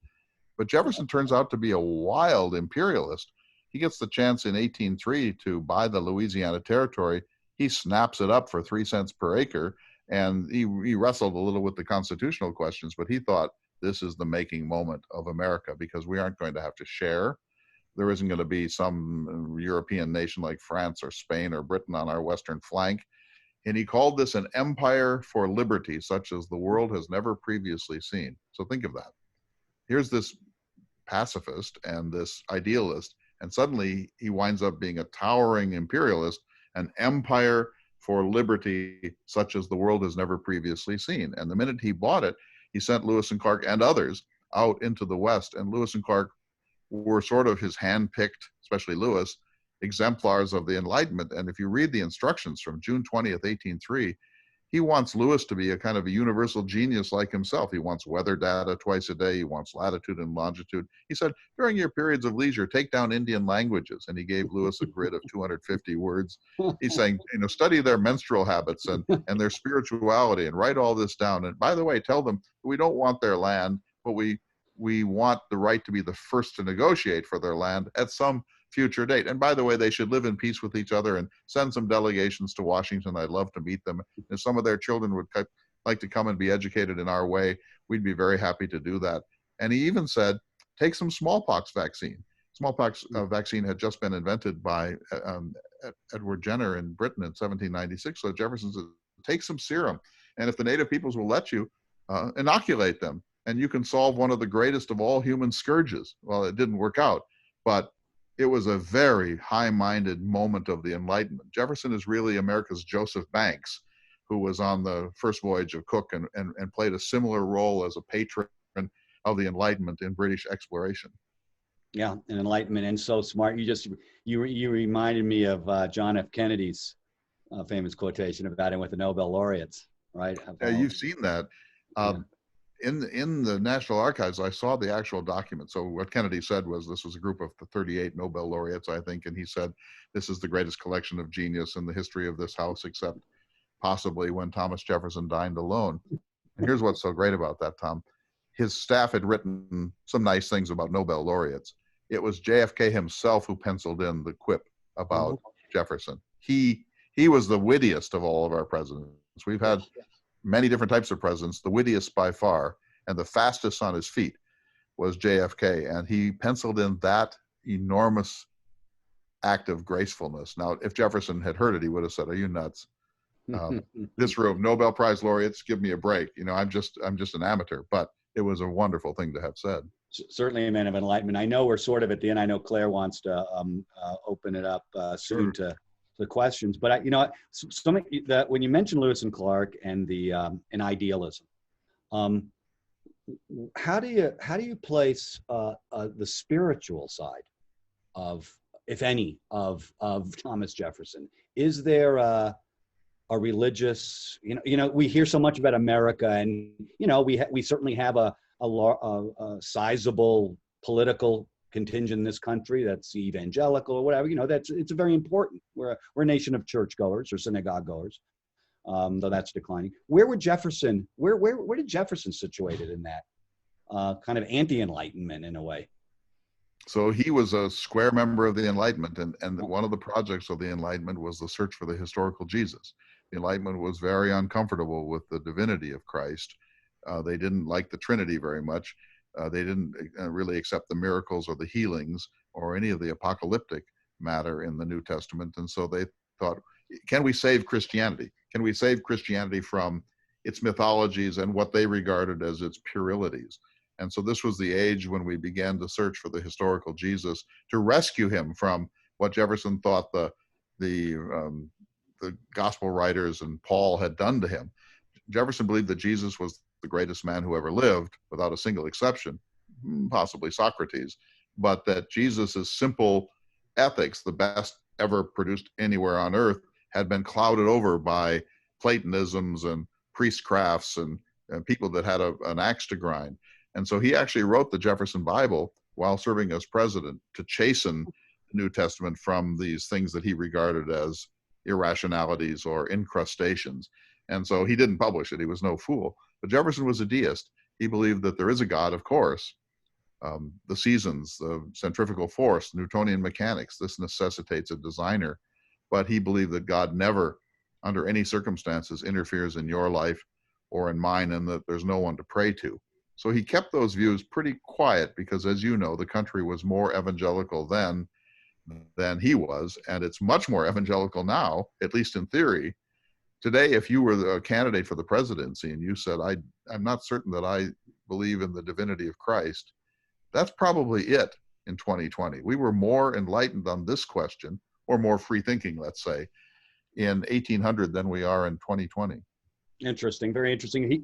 But Jefferson turns out to be a wild imperialist. He gets the chance in 1803 to buy the Louisiana Territory. He snaps it up for 3 cents per acre. And he wrestled a little with the constitutional questions, but he thought this is the making moment of America, because we aren't going to have to share. There isn't going to be some European nation like France or Spain or Britain on our western flank. And he called this an empire for liberty, such as the world has never previously seen. So think of that. Here's this pacifist and this idealist, and suddenly he winds up being a towering imperialist, an empire for liberty, such as the world has never previously seen. And the minute he bought it, he sent Lewis and Clark and others out into the West. And Lewis and Clark were sort of his hand-picked, especially Lewis, exemplars of the Enlightenment. And if you read the instructions from June 20th, 1803, he wants Lewis to be a kind of a universal genius like himself. He wants weather data twice a day. He wants latitude and longitude. He said, during your periods of leisure, take down Indian languages. And he gave Lewis a grid of 250 words. He's saying, study their menstrual habits and their spirituality and write all this down. And by the way, tell them we don't want their land, but we want the right to be the first to negotiate for their land at some future date. And by the way, they should live in peace with each other, and send some delegations to Washington. I'd love to meet them. If some of their children would like to come and be educated in our way, we'd be very happy to do that. And he even said, take some smallpox vaccine. Smallpox vaccine had just been invented by Edward Jenner in Britain in 1796. So Jefferson said, take some serum. And if the native peoples will let you, inoculate them. And you can solve one of the greatest of all human scourges. Well, it didn't work out, but it was a very high-minded moment of the Enlightenment. Jefferson is really America's Joseph Banks, who was on the first voyage of Cook and played a similar role as a patron of the Enlightenment in British exploration. Yeah, an Enlightenment, and so smart. You reminded me of John F. Kennedy's famous quotation about him with the Nobel laureates, right? Yeah, you've seen that. In the National Archives, I saw the actual document. So what Kennedy said was this was a group of 38 Nobel laureates, I think, and he said this is the greatest collection of genius in the history of this house, except possibly when Thomas Jefferson dined alone. And here's what's so great about that, Tom. His staff had written some nice things about Nobel laureates. It was JFK himself who penciled in the quip about Jefferson. He was the wittiest of all of our presidents. We've had many different types of presidents. The wittiest by far and the fastest on his feet was JFK. And he penciled in that enormous act of gracefulness. Now, if Jefferson had heard it, he would have said, are you nuts? This room, Nobel Prize laureates, give me a break. I'm just an amateur. But it was a wonderful thing to have said. Certainly a man of enlightenment. I know we're sort of at the end. I know Claire wants to open it up soon to the questions, but when you mentioned Lewis and Clark and and idealism, how do you place the spiritual side of, if any, of Thomas Jefferson? Is there a religious, we hear so much about America, and we certainly have a sizable political contingent in this country that's evangelical or whatever. It's very important. We're a nation of churchgoers or synagogue goers, though that's declining. Where did Jefferson situated in that kind of anti-enlightenment in a way? So he was a square member of the Enlightenment, and one of the projects of the Enlightenment was the search for the historical Jesus. The Enlightenment was very uncomfortable with the divinity of Christ. They didn't like the Trinity very much. They didn't really accept the miracles or the healings or any of the apocalyptic matter in the New Testament. And so they thought, can we save Christianity? Can we save Christianity from its mythologies and what they regarded as its puerilities? And so this was the age when we began to search for the historical Jesus to rescue him from what Jefferson thought the gospel writers and Paul had done to him. Jefferson believed that Jesus was the greatest man who ever lived, without a single exception, possibly Socrates, but that Jesus's simple ethics, the best ever produced anywhere on earth, had been clouded over by Platonisms and priestcrafts and people that had an axe to grind. And so he actually wrote the Jefferson Bible while serving as president to chasten the New Testament from these things that he regarded as irrationalities or incrustations. And so he didn't publish it. He was no fool. But Jefferson was a deist. He believed that there is a God, of course. The seasons, the centrifugal force, Newtonian mechanics, this necessitates a designer. But he believed that God never, under any circumstances, interferes in your life or in mine, and that there's no one to pray to. So he kept those views pretty quiet because, as you know, the country was more evangelical then than he was, and it's much more evangelical now, at least in theory. Today, if you were a candidate for the presidency and you said, I'm not certain that I believe in the divinity of Christ, that's probably it in 2020. We were more enlightened on this question, or more free thinking, let's say, in 1800 than we are in 2020. Interesting, very interesting.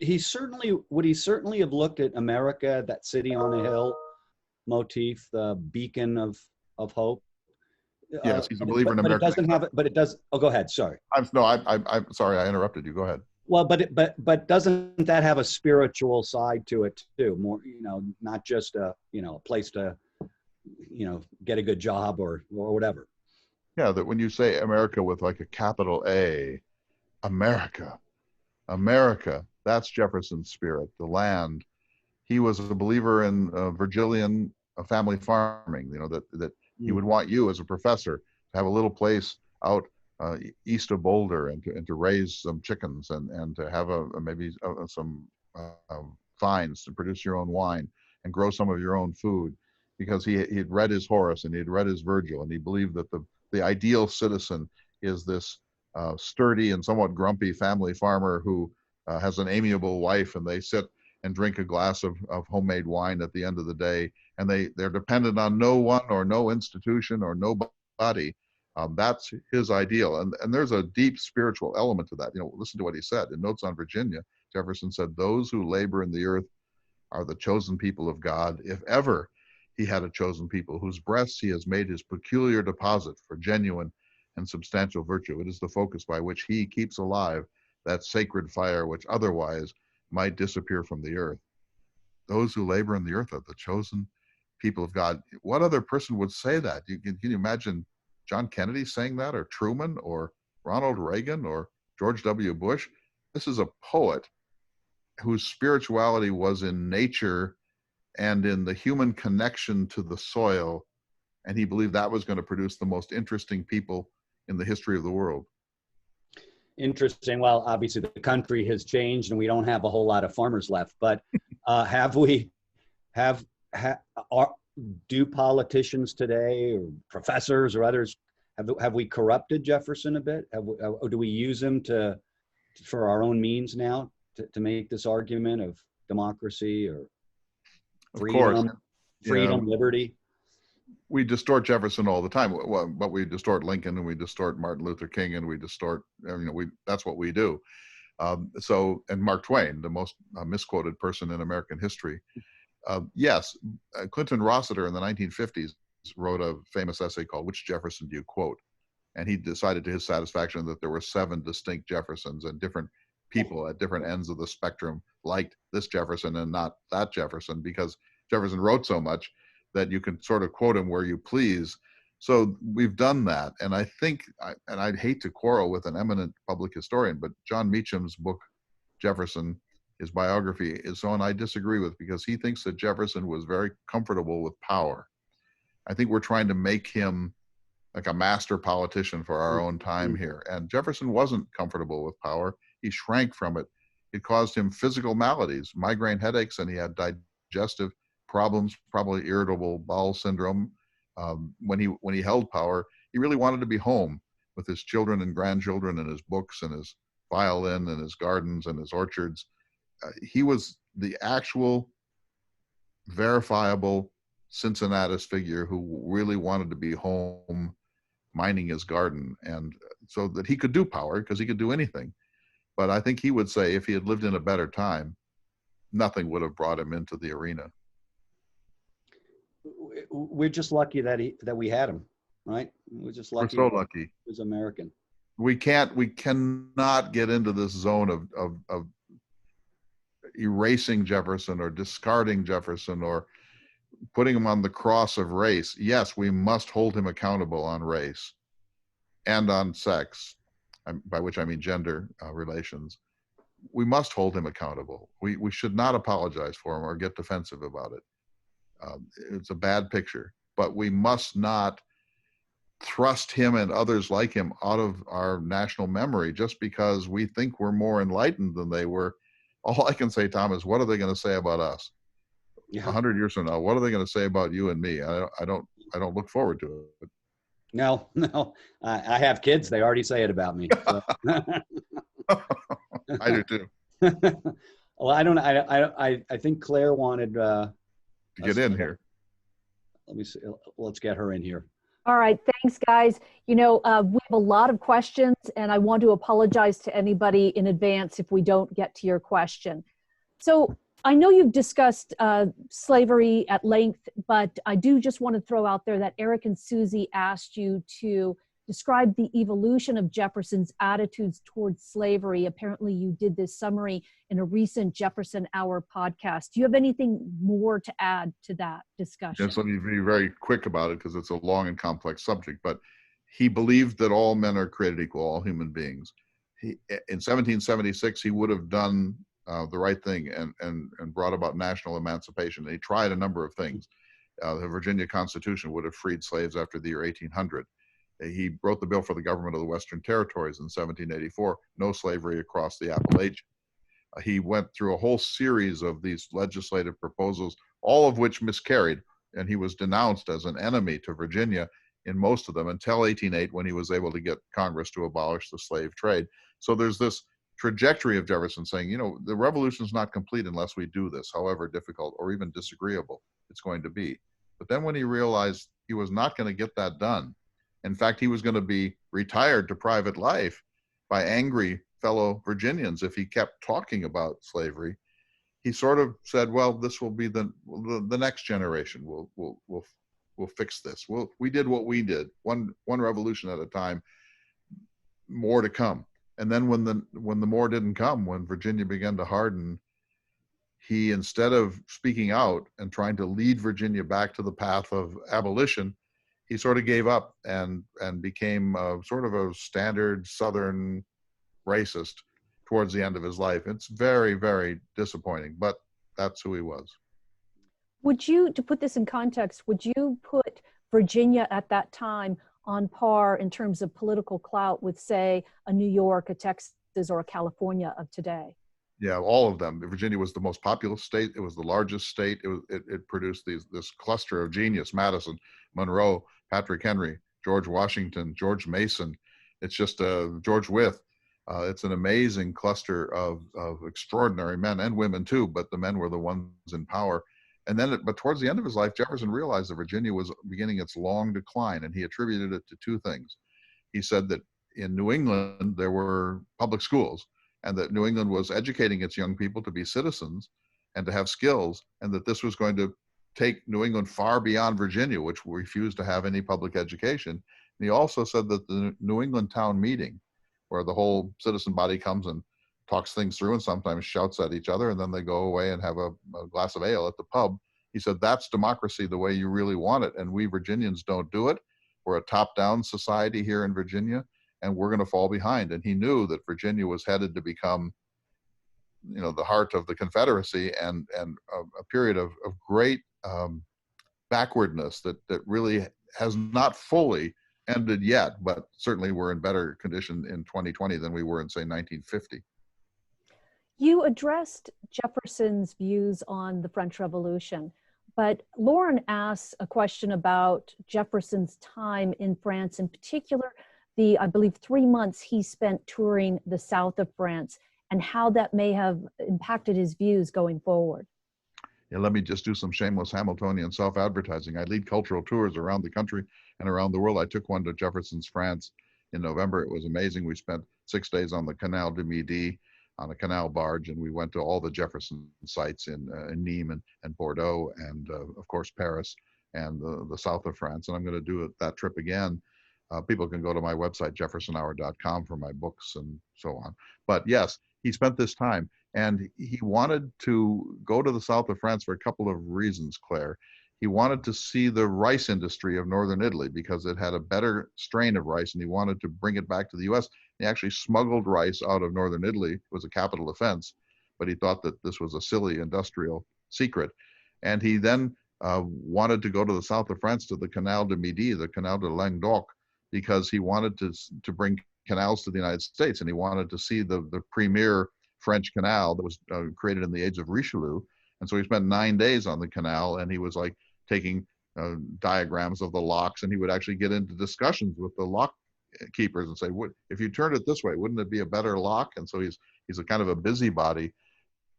He certainly have looked at America, that city on a hill motif, the beacon of hope, Yes, he's a believer in but it American. doesn't have. But it does. Oh, go ahead. Sorry. I'm sorry, I interrupted you. Go ahead. Well, but doesn't that have a spiritual side to it too? More, not just a place to, get a good job or whatever. Yeah, that when you say America with like a capital A, America, that's Jefferson's spirit, the land. He was a believer in Virgilian family farming, that he would want you as a professor to have a little place out east of Boulder and to raise some chickens and to have maybe some vines to produce your own wine and grow some of your own food, because he'd read his Horace and he'd read his Virgil, and he believed that the ideal citizen is this sturdy and somewhat grumpy family farmer who has an amiable wife, and they sit and drink a glass of homemade wine at the end of the day, and they're dependent on no one or no institution or nobody. That's his ideal, and there's a deep spiritual element to that. Listen to what he said in Notes on Virginia. Jefferson said, "Those who labor in the earth are the chosen people of God, if ever he had a chosen people, whose breasts he has made his peculiar deposit for genuine and substantial virtue. It is the focus by which he keeps alive that sacred fire which otherwise might disappear from the earth." Those who labor in the earth are the chosen people of God. What other person would say that? Can you imagine John Kennedy saying that, or Truman, or Ronald Reagan, or George W. Bush? This is a poet whose spirituality was in nature and in the human connection to the soil, and he believed that was going to produce the most interesting people in the history of the world. Interesting. Well, obviously the country has changed and we don't have a whole lot of farmers left, but do politicians today, or professors or others, have we corrupted Jefferson a bit? Or do we use him for our own means now to make this argument of democracy or freedom, liberty? We distort Jefferson all the time, but we distort Lincoln, and we distort Martin Luther King, and we distort, that's what we do. And Mark Twain, the most misquoted person in American history. Yes, Clinton Rossiter in the 1950s wrote a famous essay called "Which Jefferson Do You Quote?" And he decided to his satisfaction that there were 7 distinct Jeffersons, and different people at different ends of the spectrum liked this Jefferson and not that Jefferson, because Jefferson wrote so much that you can sort of quote him where you please. So we've done that. And I think, and I'd hate to quarrel with an eminent public historian, but John Meacham's book, Jefferson, his biography, is one I disagree with, because he thinks that Jefferson was very comfortable with power. I think we're trying to make him like a master politician for our own time here. And Jefferson wasn't comfortable with power. He shrank from it. It caused him physical maladies, migraine headaches, and he had digestive problems, probably irritable bowel syndrome. When he held power, he really wanted to be home with his children and grandchildren and his books and his violin and his gardens and his orchards. He was the actual verifiable Cincinnatus figure who really wanted to be home minding his garden, and so that he could do power, because he could do anything. But I think he would say if he had lived in a better time, nothing would have brought him into the arena. We're just lucky that we had him, right? We're just lucky. We're so lucky. He was American. We cannot get into this zone of erasing Jefferson or discarding Jefferson or putting him on the cross of race. Yes, we must hold him accountable on race and on sex, by which I mean gender relations. We must hold him accountable. We should not apologize for him or get defensive about it. It's a bad picture, but we must not thrust him and others like him out of our national memory just because we think we're more enlightened than they were. All I can say, Tom, is what are they going to say about us? 100 years from now, what are they going to say about you and me? I don't look forward to it. No, I have kids. They already say it about me. So. I do too. Well, I think Claire wanted to get in here. Let me see. Let's get her in here. All right. Thanks, guys. We have a lot of questions, and I want to apologize to anybody in advance if we don't get to your question. So I know you've discussed slavery at length, but I do just want to throw out there that Eric and Susie asked you to describe the evolution of Jefferson's attitudes towards slavery. Apparently you did this summary in a recent Jefferson Hour podcast. Do you have anything more to add to that discussion? Yes, let me be very quick about it because it's a long and complex subject, but he believed that all men are created equal, all human beings. In 1776, he would have done the right thing and brought about national emancipation. He tried a number of things. The Virginia Constitution would have freed slaves after the year 1800. He wrote the bill for the government of the Western Territories in 1784, no slavery across the Appalachian. He went through a whole series of these legislative proposals, all of which miscarried, and he was denounced as an enemy to Virginia in most of them until 1808, when he was able to get Congress to abolish the slave trade. So there's this trajectory of Jefferson saying, you know, the revolution's not complete unless we do this, however difficult or even disagreeable it's going to be. But then when he realized he was not going to get that done, in fact, he was going to be retired to private life by angry fellow Virginians if he kept talking about slavery, he sort of said, well, this will be the next generation. We'll fix this. We did what we did, one revolution at a time, more to come. And then when the more didn't come, when Virginia began to harden, he, instead of speaking out and trying to lead Virginia back to the path of abolition, he sort of gave up and became sort of a standard Southern racist towards the end of his life. It's very, very disappointing, but that's who he was. Would you, to put this in context, would you put Virginia at that time on par in terms of political clout with, say, a New York, a Texas, or a California of today? Yeah, all of them. Virginia was the most populous state. It was the largest state. It produced this cluster of genius: Madison, Monroe, Patrick Henry, George Washington, George Mason. It's just George Wythe. It's an amazing cluster of extraordinary men and women too, but the men were the ones in power. And then, but towards the end of his life, Jefferson realized that Virginia was beginning its long decline, and he attributed it to two things. He said that in New England, there were public schools, and that New England was educating its young people to be citizens and to have skills, and that this was going to take New England far beyond Virginia, which refused to have any public education. And he also said that the New England town meeting, where the whole citizen body comes and talks things through and sometimes shouts at each other, and then they go away and have a glass of ale at the pub. He said, that's democracy the way you really want it. And we Virginians don't do it. We're a top-down society here in Virginia, and we're going to fall behind. And he knew that Virginia was headed to become, you know, the heart of the Confederacy and a period of great backwardness that really has not fully ended yet, but certainly we're in better condition in 2020 than we were in, say, 1950. You addressed Jefferson's views on the French Revolution, but Lauren asks a question about Jefferson's time in France, in particular, the, I believe, 3 months he spent touring the south of France, and how that may have impacted his views going forward. Yeah, let me just do some shameless Hamiltonian self-advertising. I lead cultural tours around the country and around the world. I took one to Jefferson's France in November. It was amazing. We spent 6 days on the Canal du Midi on a canal barge, and we went to all the Jefferson sites in Nîmes and Bordeaux, and of course Paris and the south of France. And I'm going to do that trip again. People can go to my website, jeffersonhour.com, for my books and so on. But yes, he spent this time, and he wanted to go to the south of France for a couple of reasons, Claire. He wanted to see the rice industry of northern Italy because it had a better strain of rice, and he wanted to bring it back to the US. He actually smuggled rice out of northern Italy. It was a capital offense, but he thought that this was a silly industrial secret. And he then wanted to go to the south of France to the Canal du Midi, the Canal de Languedoc, because he wanted to bring canals to the United States, and he wanted to see the premier French canal that was created in the age of Richelieu. And so he spent 9 days on the canal, and he was like taking diagrams of the locks, and he would actually get into discussions with the lock keepers and say, if you turned it this way, wouldn't it be a better lock? And so he's a kind of a busybody.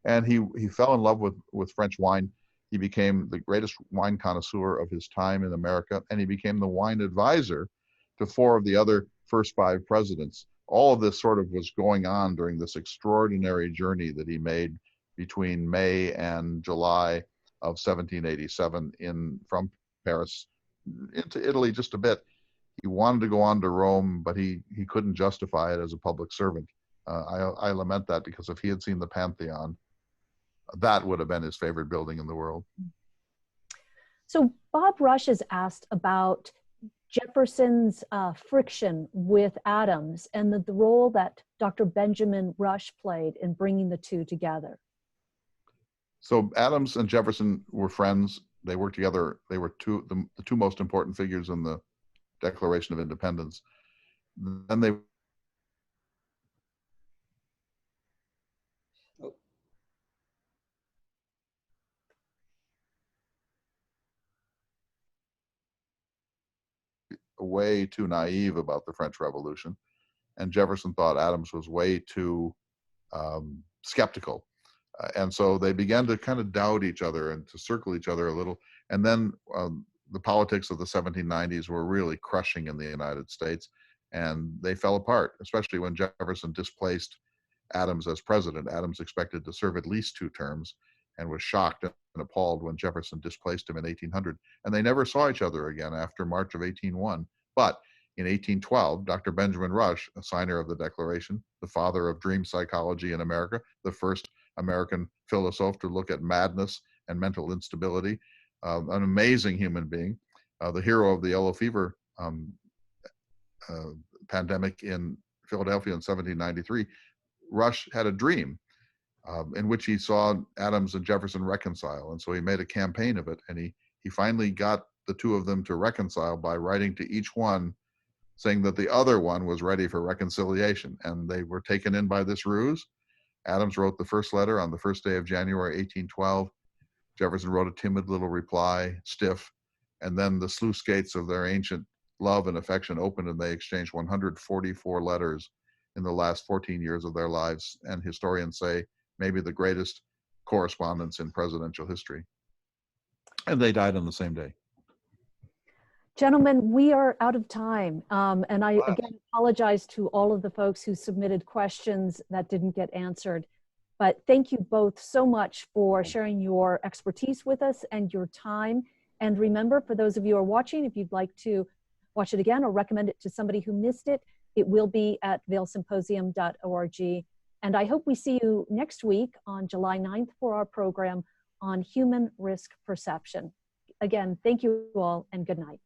And he fell in love with French wine. He became the greatest wine connoisseur of his time in America, and he became the wine advisor to 4 of the other first 5 presidents. All of this sort of was going on during this extraordinary journey that he made between May and July of 1787 from Paris into Italy just a bit. He wanted to go on to Rome, but he couldn't justify it as a public servant. I lament that, because if he had seen the Pantheon, that would have been his favorite building in the world. So Bob Rush has asked about Jefferson's friction with Adams and the role that Dr. Benjamin Rush played in bringing the two together. So Adams and Jefferson were friends. They worked together. They were the two most important figures in the Declaration of Independence. Then they way too naive about the French Revolution, and Jefferson thought Adams was way too skeptical. And so they began to kind of doubt each other and to circle each other a little. And then the politics of the 1790s were really crushing in the United States, and they fell apart, especially when Jefferson displaced Adams as president. Adams expected to serve at least 2 terms and was shocked and appalled when Jefferson displaced him in 1800. And they never saw each other again after March of 1801. But in 1812, Dr. Benjamin Rush, a signer of the Declaration, the father of dream psychology in America, the first American philosopher to look at madness and mental instability, an amazing human being, the hero of the yellow fever pandemic in Philadelphia in 1793, Rush had a dream in which he saw Adams and Jefferson reconcile. And so he made a campaign of it, and he finally got the two of them to reconcile by writing to each one saying that the other one was ready for reconciliation. And they were taken in by this ruse. Adams wrote the first letter on the first day of January 1812. Jefferson wrote a timid little reply, stiff, and then the sluice gates of their ancient love and affection opened, and they exchanged 144 letters in the last 14 years of their lives, and historians say maybe the greatest correspondence in presidential history. And they died on the same day. Gentlemen, we are out of time. And I, again, apologize to all of the folks who submitted questions that didn't get answered. But thank you both so much for sharing your expertise with us and your time. And remember, for those of you who are watching, if you'd like to watch it again or recommend it to somebody who missed it, it will be at vailsymposium.org. And I hope we see you next week on July 9th for our program on human risk perception. Again, thank you all and good night.